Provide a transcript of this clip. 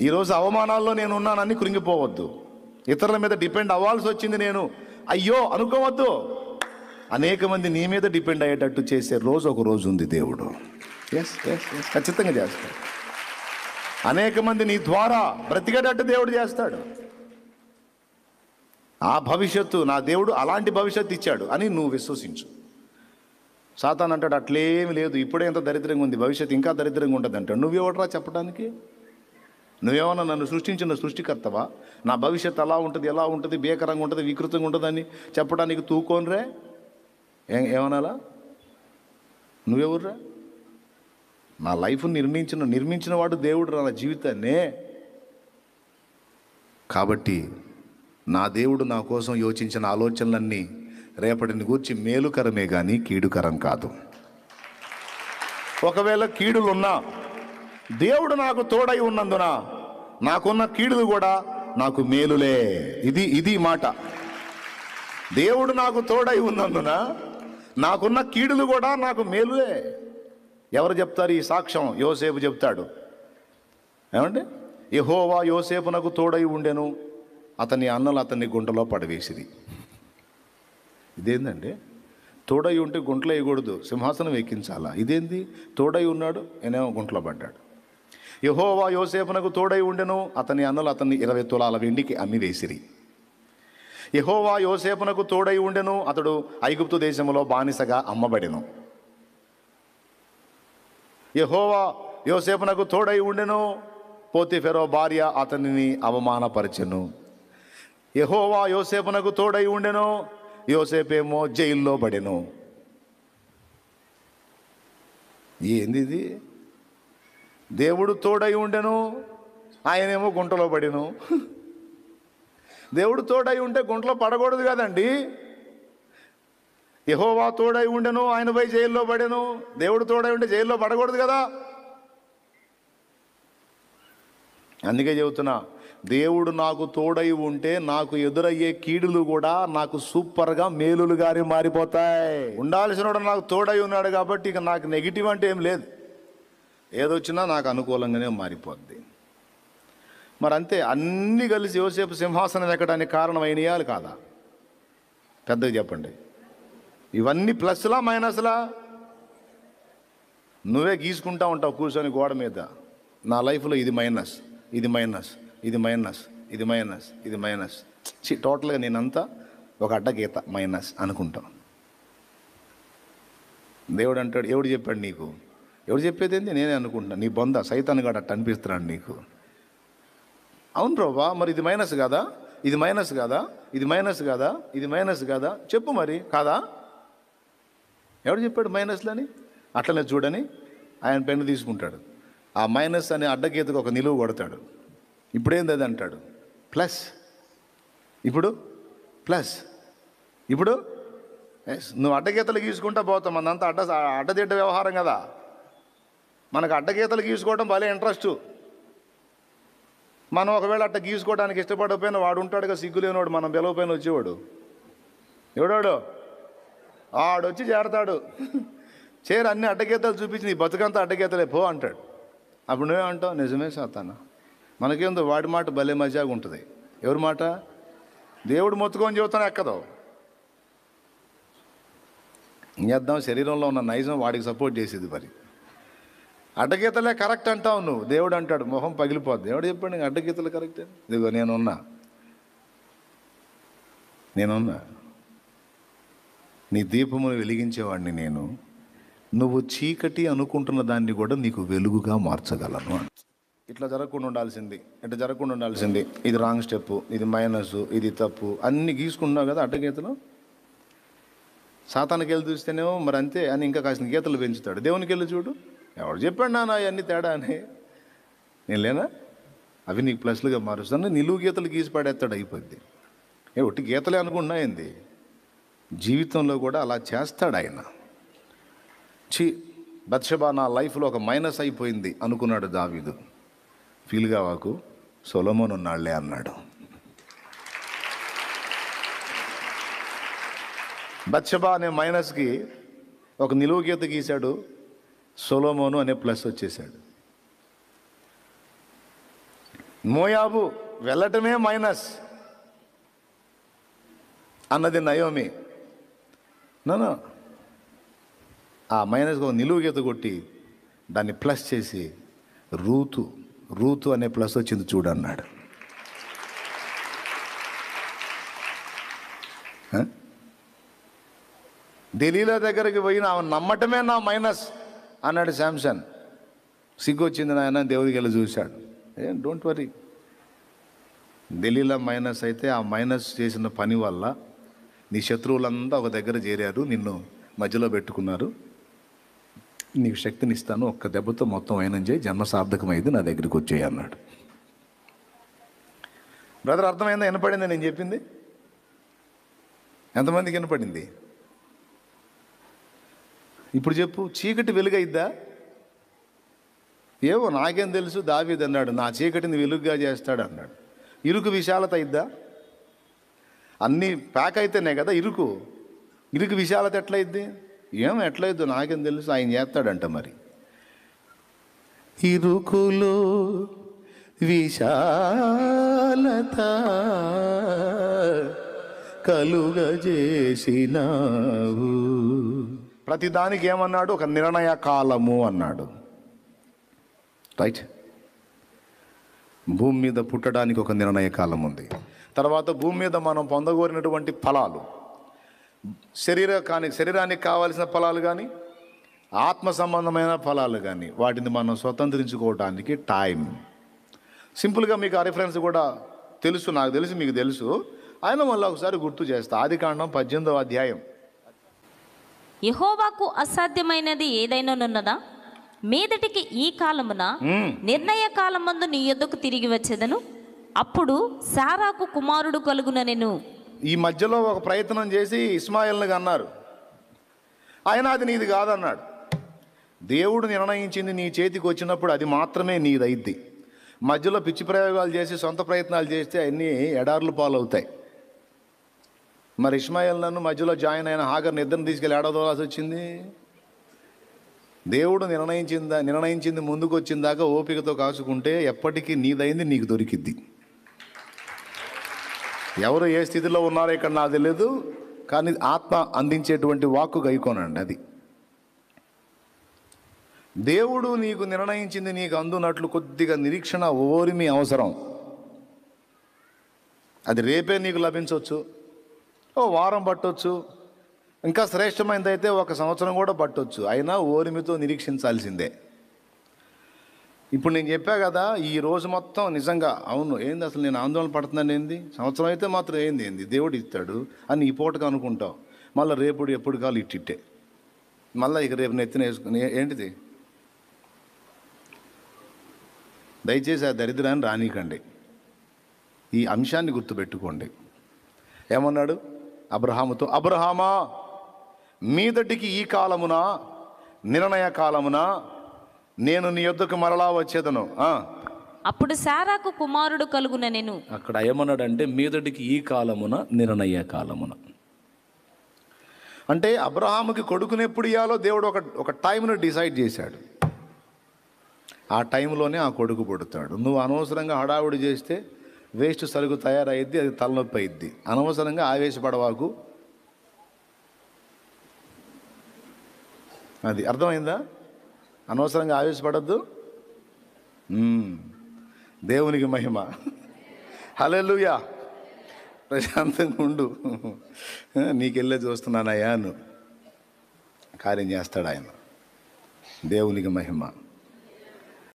ఈరోజు అవమానాల్లో నేను ఉన్నానని కృంగిపోవద్దు. ఇతరుల మీద డిపెండ్ అవ్వాల్సి వచ్చింది నేను అయ్యో అనుకోవద్దు. అనేక మంది నీ మీద డిపెండ్ అయ్యేటట్టు చేసే రోజు ఒక రోజు ఉంది దేవుడు. ఎస్ ఖచ్చితంగా చేస్తాడు. అనేక మంది నీ ద్వారా బ్రతికేటట్టు దేవుడు చేస్తాడు. ఆ భవిష్యత్తు నా దేవుడు అలాంటి భవిష్యత్తు ఇచ్చాడు అని నువ్వు విశ్వసించు. సాతాను అంటాడు అట్లేమి లేదు, ఇప్పుడే ఎంత దరిద్రంగా ఉంది, భవిష్యత్తు ఇంకా దరిద్రంగా ఉంటుంది అంటాడు. నువ్వెవడరా చెప్పడానికి? నువ్వేమన్నా నన్ను సృష్టించిన సృష్టికర్తవా? నా భవిష్యత్తు అలా ఉంటుంది, ఎలా ఉంటుంది, భీకరంగా ఉంటుంది, వికృతంగా ఉంటుందని చెప్పడానికి తూకోనరే ఏమనాలా? నువ్వెవర్రా? నా లైఫ్ నిర్మించిన వాడు దేవుడు, నా జీవితాన్నే. కాబట్టి నా దేవుడు నా కోసం యోచించిన ఆలోచనలన్నీ రేపటిని గూర్చి మేలుకరమే కానీ కీడుకరం కాదు. ఒకవేళ కీడులున్నా దేవుడు నాకు తోడై ఉన్నందున నాకున్న కీడులు కూడా నాకు మేలులే. ఇది మాట. దేవుడు నాకు తోడై ఉన్నందున నాకున్న కీడులు కూడా నాకు మేలులే. ఎవరు చెప్తారు ఈ సాక్ష్యం? యోసేపు చెప్తాడు. ఏమంటే యెహోవా యోసేపునకు తోడై ఉండెను, అతని అన్నలు అతన్ని గుంటలో పడవేసిరి. ఇదేందండి? తోడై ఉంటే గుంటలో వేయకూడదు, సింహాసనం ఎక్కించాలా? ఇదేంది? తోడై ఉన్నాడు, నేనేమో గుంటలో పడ్డాడు. యెహోవా యోసేపునకు తోడై ఉండెను, అతని అన్నలు అతన్ని 20 తులాల వెండికి అమ్మి వేసిరి. యెహోవా యోసేపునకు తోడై ఉండెను, అతడు ఐగుప్తు దేశంలో బానిసగా అమ్మబడెను. యెహోవా యోసేపునకు తోడై ఉండెను, పోతిఫెరో భార్య అతనిని అవమానపరచెను. యెహోవా యోసేపునకు తోడై ఉండెను, యోసేపేమో జైల్లో పడెను. ఏంది ఇది? దేవుడు తోడై ఉండెను, ఆయనేమో గుంటలో పడెను. దేవుడు తోడై ఉంటే గుంటలో పడకూడదు కదండి. యెహోవా తోడై ఉండెను, ఆయన పోయి జైల్లో పడెను. దేవుడు తోడై ఉంటే జైల్లో పడకూడదు కదా. అందుకే చెబుతున్నా, దేవుడు నాకు తోడై ఉంటే నాకు ఎదురయ్యే కీడులు కూడా నాకు సూపర్గా మేలులుగానే మారిపోతాయి. ఉండాల్సినోడు నాకు తోడై ఉన్నాడు కాబట్టి ఇక నాకు నెగిటివ్ అంటే ఏం లేదు. ఏదొచ్చినా నాకు అనుకూలంగానే మారిపోద్ది. మరి అంతే, అన్నీ కలిసి యోసేపు సింహాసనం ఎక్కడానికి కారణమైనయా కాదా? పెద్దగా చెప్పండి. ఇవన్నీ ప్లస్లా మైనస్లా? నువ్వే గీసుకుంటా ఉంటావు కూర్చొని గోడ మీద. నా లైఫ్లో ఇది మైనస్, ఇది మైనస్, ఇది మైనస్, ఇది మైనస్, ఇది మైనస్. టోటల్గా నేనంతా ఒక అడ్డగీత మైనస్ అనుకుంటాం. దేవుడు అంటాడు, ఎవడు చెప్పాడు నీకు? ఎవడు చెప్పేది ఏంది? నేనే అనుకుంటున్నా. నీ బొంద సైతాన్ గాడు అట్ట అనిపిస్తున్నాడు నీకు. అవును ప్రభా, మరి ఇది మైనస్ కాదా? ఇది మైనస్ కాదా? ఇది మైనస్ కాదా? ఇది మైనస్ కాదా? చెప్పు మరి, కాదా? ఎవడు చెప్పాడు మైనస్లని? అట్లనే చూడని ఆయన పెన్ను తీసుకుంటాడు, ఆ మైనస్ అనే అడ్డగీతకు ఒక నిలువు కొడతాడు. ఇప్పుడేంది అది అంటాడు ప్లస్, ఇప్పుడు ప్లస్, ఇప్పుడు నువ్వు అడ్డగీతలు గీసుకుంటా పోతావు. మనంతా అడ్డదిడ్డ వ్యవహారం కదా. మనకు అడ్డగీతలు గీసుకోవడం భలే ఇంట్రెస్ట్. మనం ఒకవేళ అట్ట గీసుకోవడానికి ఇష్టపడకపోయినా వాడు ఉంటాడుగా సిగ్గులేనివాడు, మనం పిలవపోయిన వచ్చేవాడు. ఎవడాడు? ఆడొచ్చి చేరతాడు. చేరి అన్ని అడ్డగీతలు చూపించి నీ బతుకంతా అడ్డగీతలే పో అంటాడు. అప్పుడు నువ్వేమంటావు? నిజమే సాతానా, మనకేందో వాడి మాట భలే మజాగా ఉంటుంది. ఎవరి మాట? దేవుడు మొత్తుకొని చెబుతాను ఎక్కదో. చేద్దాం, శరీరంలో ఉన్న నైజం వాడికి సపోర్ట్ చేసేది. మరి అడ్డగీతలే కరెక్ట్ అంటావు నువ్వు. దేవుడు అంటాడు మొహం పగిలిపోద్ది. ఎవడు చెప్పాడు అడ్డగీతలు కరెక్ట్? ఇదిగో నేనున్నా. నీ దీపమును వెలిగించేవాడిని నేను. నువ్వు చీకటి అనుకుంటున్న దాన్ని కూడా నీకు వెలుగుగా మార్చగలను. ఇట్లా జరగకుండా ఉండాల్సింది, ఇట్లా జరగకుండా ఉండాల్సింది, ఇది రాంగ్ స్టెప్, ఇది మైనస్, ఇది తప్పు, అన్నీ గీసుకున్నావు కదా అడ్డగీతలు. సాతానికి వెళ్ళి చూస్తేనేమో మరి అంతే అని ఇంకా కాసిన గీతలు పెంచుతాడు. దేవునికి వెళ్ళి చూడు, ఎవడు చెప్పాడు నాన్న అవన్నీ తేడా అని? నేను లేనా? అవి నీకు ప్లస్లుగా మారుస్తాను. నిలువు గీతలు గీసి పడేస్తాడు, అయిపోద్ది. ఒట్టి గీతలే అనుకున్నా ఏంది? జీవితంలో కూడా అలా చేస్తాడు ఆయన. బత్షెబా నా లైఫ్లో ఒక మైనస్ అయిపోయింది అనుకున్నాడు దావీదు. ఫీల్ కావాకు, సొలొమోను ఉన్నాళ్లే అన్నాడు. బత్షెబా అనే మైనస్కి ఒక నిలువు గీత గీశాడు, సొలొమోను అనే ప్లస్ వచ్చేసాడు. మోయాబు వెళ్ళటమే మైనస్ అన్నది నయోమి. నన్ను ఆ మైనస్గా నిలువు గీత కొట్టి దాన్ని ప్లస్ చేసి రూతు అనే ప్లస్ వచ్చింది చూడన్నాడు. దెలీలా దగ్గరికి పోయిన ఆమె నమ్మటమే నా మైనస్ అన్నాడు శాంసన్. సిగ్గు వచ్చింది నాయన, దేవుడికి వెళ్ళి చూశాడు. డోంట్ వరీ, దెలీలా మైనస్ అయితే ఆ మైనస్ చేసిన పని వల్ల నీ శత్రువులంతా ఒక దగ్గర చేరారు, నిన్ను మధ్యలో పెట్టుకున్నారు. నీకు శక్తిని ఇస్తాను, ఒక్క దెబ్బతో మొత్తం అయినం చేయి, జన్మ సార్థకమైంది, నా దగ్గరికి వచ్చేయి అన్నాడు. బ్రదర్ అర్థమైందా? వినపడిందా నేను చెప్పింది? ఎంతమందికి వినపడింది? ఇప్పుడు చెప్పు, చీకటి వెలుగైద్దా? ఏవో నాకేం తెలుసు, దావీదు అన్నాడు నా చీకటిని వెలుగుగా చేస్తాడు అన్నాడు. ఇరుకు విశాలత అయిద్దా? అన్నీ ప్యాక్ అయితేనే కదా ఇరుకు విశాలత ఎట్లయిద్ది? ఎట్లయిద్దు నాకేం తెలుసు, ఆయన చేస్తాడంట. మరి ఇరుకులో విశాలత కలుగజేసినావు. ప్రతిదానికి ఏమన్నాడు? ఒక నిర్ణయ కాలము అన్నాడు. రైట్, భూమి మీద పుట్టడానికి ఒక నిర్ణయ కాలం ఉంది. తర్వాత భూమి మీద మనం పొందగోరినటువంటి ఫలాలు, శరీరానికి కావాల్సిన ఫలాలు కానీ, ఆత్మ సంబంధమైన ఫలాలు కానీ, వాటిని మనం స్వతంత్రించుకోవడానికి టైం. సింపుల్గా మీకు ఆ రిఫరెన్స్ కూడా తెలుసు, నాకు తెలుసు, మీకు తెలుసు. ఆయన మళ్ళీ ఒకసారి గుర్తు చేస్తా. ఆదికాండం 18వ అధ్యాయం. యెహోవాకు అసాధ్యమైనది ఏదైనానున్నదా? మీదటికి ఈ కాలమున నిర్ణయ కాలమందు నీ యొద్దకు తిరిగి వచ్చేదను, అప్పుడు శారాకు కుమారుడు కలుగుననెను. ఈ మధ్యలో ఒక ప్రయత్నం చేసి ఇస్మాయిల్ని అన్నారు. ఆయన అది నీది కాదన్నాడు. దేవుడు నిర్ణయించింది నీ చేతికి వచ్చినప్పుడు అది మాత్రమే నీదైద్ది. మధ్యలో పిచ్చి ప్రయోగాలు చేసి సొంత ప్రయత్నాలు చేస్తే అన్నీ ఎడార్లు పాలవుతాయి. మరి ఇస్మాయిల్ నన్ను మధ్యలో జాయిన్ అయిన హాగర్ని ఇద్దరిని తీసుకెళ్ళి ఏడాదోలాల్సి వచ్చింది. దేవుడు నిర్ణయించింది ముందుకు వచ్చిన దాకా ఓపికతో కాచుకుంటే ఎప్పటికీ నీదైంది నీకు దొరికిద్ది. ఎవరు ఏ స్థితిలో ఉన్నారో ఇక్కడ నాకు తెలియదు, కానీ ఆత్మ అందించేటువంటి వాక్కు గైకోనండి. అది దేవుడు నీకు నిర్ణయించింది నీకు అందునట్లు కొద్దిగా నిరీక్షణ ఓరిమి అవసరం. అది రేపే నీకు లభించవచ్చు, ఓ వారం పట్టవచ్చు, ఇంకా శ్రేష్టమైనది అయితే 1 సంవత్సరం కూడా పట్టవచ్చు. అయినా ఓరిమితో నిరీక్షించాల్సిందే. ఇప్పుడు నేను చెప్పా కదా, ఈ రోజు మొత్తం నిజంగా అవును ఏంది అసలు నేను ఆందోళన పడుతున్నాను, ఏంది సంవత్సరం అయితే మాత్రం ఏంది దేవుడు ఇస్తాడు అని ఈ పూటకు అనుకుంటావు. మళ్ళీ రేపు ఎప్పుడు కాలు ఇట్టిట్టే మళ్ళీ ఇక రేపు నెత్తిన వేసుకుని ఏంటిది. దయచేసి ఆ దరిద్రాన్ని రానీకండి. ఈ అంశాన్ని గుర్తుపెట్టుకోండి. ఏమన్నాడు అబ్రహాముతో? అబ్రహామా, మీదటికి ఈ కాలమున నిర్ణయ కాలమున నేను నీ యొద్దకు మరలా వచ్చేదను. అప్పుడు శారాకు కుమారుడు కలుగుననెను. అక్కడ ఏమన్నాడంటే మీదటికి ఈ కాలమున నిర్ణయ కాలమున. అంటే అబ్రహాముకి కొడుకుని ఎప్పుడు ఇవ్వాలో దేవుడు ఒక టైంను డిసైడ్ చేశాడు. ఆ టైంలోనే ఆ కొడుకు పుడతాడు. నువ్వు అనవసరంగా హడావుడి చేస్తే వేస్ట్ సరుకు తయారయ్యిద్ది, అది తలనొప్పి అయ్యిద్ది. అనవసరంగా ఆవేశపడవాకు. అది అర్థమైందా? అనవసరంగా ఆవేశపడద్దు. దేవునికి మహిమ. హల్లెలూయా. ప్రశాంతంగా ఉండు. నీకెళ్ళే చూస్తున్నానయ్యా, కార్యం చేస్తాడు ఆయన. దేవునికి మహిమ.